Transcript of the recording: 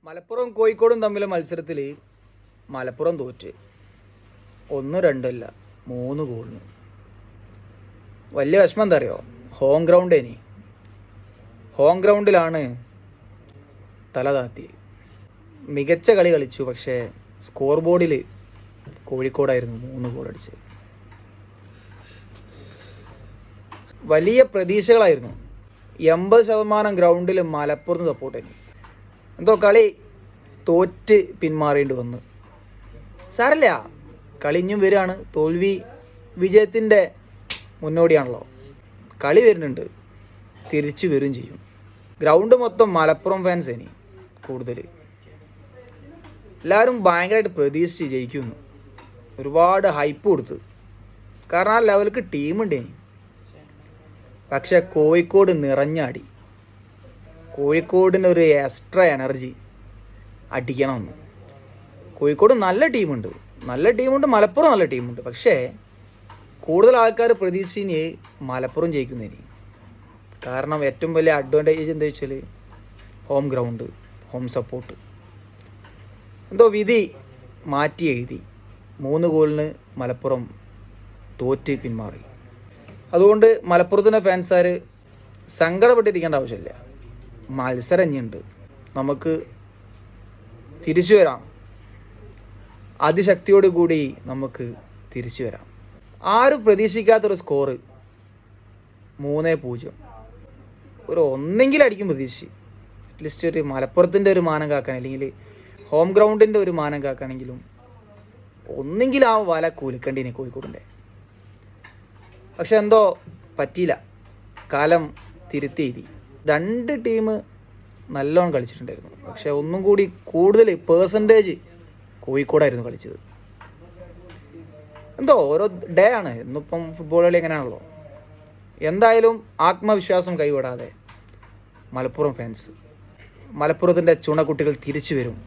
മലപ്പുറം കോഴിക്കോടും തമ്മിലെ മത്സരത്തിൽ മലപ്പുറം തോറ്റ് 1-2 അല്ല 3 ഗോളിന്. വലിയ വിഷമം എന്താ അറിയോ? ഹോം ഗ്രൗണ്ടിലാണ് തല താത്തി. മികച്ച കളി കളിച്ചു, പക്ഷേ സ്കോർ ബോർഡിൽ കോഴിക്കോടായിരുന്നു 3 ഗോൾ അടിച്ചത്. വലിയ പ്രതീക്ഷകളായിരുന്നു. 80% ഗ്രൗണ്ടിൽ മലപ്പുറത്ത് സപ്പോർട്ട് തന്നെ. എന്തോ കളി തോറ്റ് പിന്മാറേണ്ടി വന്ന്. സാരല്ല, കളി ഇനിയും വരികയാണ്. തോൽവി വിജയത്തിൻ്റെ മുന്നോടിയാണല്ലോ. കളി വരുന്നുണ്ട്, തിരിച്ചു വരും ചെയ്യും. ഗ്രൗണ്ട് മൊത്തം മലപ്പുറം ഫാൻസ് ഇനി കൂടുതൽ. എല്ലാവരും ഭയങ്കരമായിട്ട് പ്രതീക്ഷിച്ച് ജയിക്കുന്നു. ഒരുപാട് ഹൈപ്പ് കൊടുത്ത്, കാരണം ആ ലെവലിക്ക് ടീമുണ്ട് ഇനി. പക്ഷേ കോഴിക്കോട് നിറഞ്ഞാടി. കോഴിക്കോടിനൊരു എക്സ്ട്രാ എനർജി അടിക്കണമെന്ന്. കോഴിക്കോട് നല്ല ടീമുണ്ട്, മലപ്പുറം നല്ല ടീമുണ്ട്. പക്ഷേ കൂടുതൽ ആൾക്കാർ പ്രതീക്ഷിച്ച് മലപ്പുറം ജയിക്കുന്നതിന്. കാരണം ഏറ്റവും വലിയ അഡ്വാൻറ്റേജ് എന്താ വെച്ചാൽ ഹോം ഗ്രൗണ്ട്, ഹോം സപ്പോർട്ട്. എന്തോ വിധി മാറ്റി എഴുതി. 3 ഗോളിന് മലപ്പുറം തോറ്റ് പിന്മാറി. അതുകൊണ്ട് മലപ്പുറത്തിൻ്റെ ഫാൻസുകാർ സങ്കടപ്പെട്ടിരിക്കേണ്ട ആവശ്യമില്ല. മത്സരം ഇനിയുണ്ട്, നമുക്ക് തിരിച്ചു വരാം. അതിശക്തിയോട് കൂടി നമുക്ക് തിരിച്ചു വരാം. ആരും പ്രതീക്ഷിക്കാത്തൊരു സ്കോറ് 3-0. ഒന്നെങ്കിലും അടിക്കും പ്രതീക്ഷിച്ച്. അറ്റ്ലീസ്റ്റ് ഒരു മലപ്പുറത്തിൻ്റെ ഒരു മാനം കാക്കാൻ, അല്ലെങ്കിൽ ഹോം ഗ്രൗണ്ടിൻ്റെ ഒരു മാനം കാക്കാണെങ്കിലും ഒന്നെങ്കിലും ആ വല കുലുക്കേണ്ടിനി കോഴിക്കോടിൻ്റെ. പക്ഷെ എന്തോ പറ്റിയില്ല. കാലം തിരുത്തി എഴുതി. 2 ടീം നല്ലോണം കളിച്ചിട്ടുണ്ടായിരുന്നു. പക്ഷെ ഒന്നും കൂടി കൂടുതൽ പേഴ്സൻറ്റേജ് കോഴിക്കോടായിരുന്നു കളിച്ചത്. എന്തോ ഓരോ ഡേ ആണ്. ഇന്നിപ്പം ഫുട്ബോൾ കളി എങ്ങനെയാണല്ലോ. എന്തായാലും ആത്മവിശ്വാസം കൈവിടാതെ മലപ്പുറം ഫാൻസ്, മലപ്പുറത്തിൻ്റെ ചുണക്കുട്ടികൾ തിരിച്ചു വരും.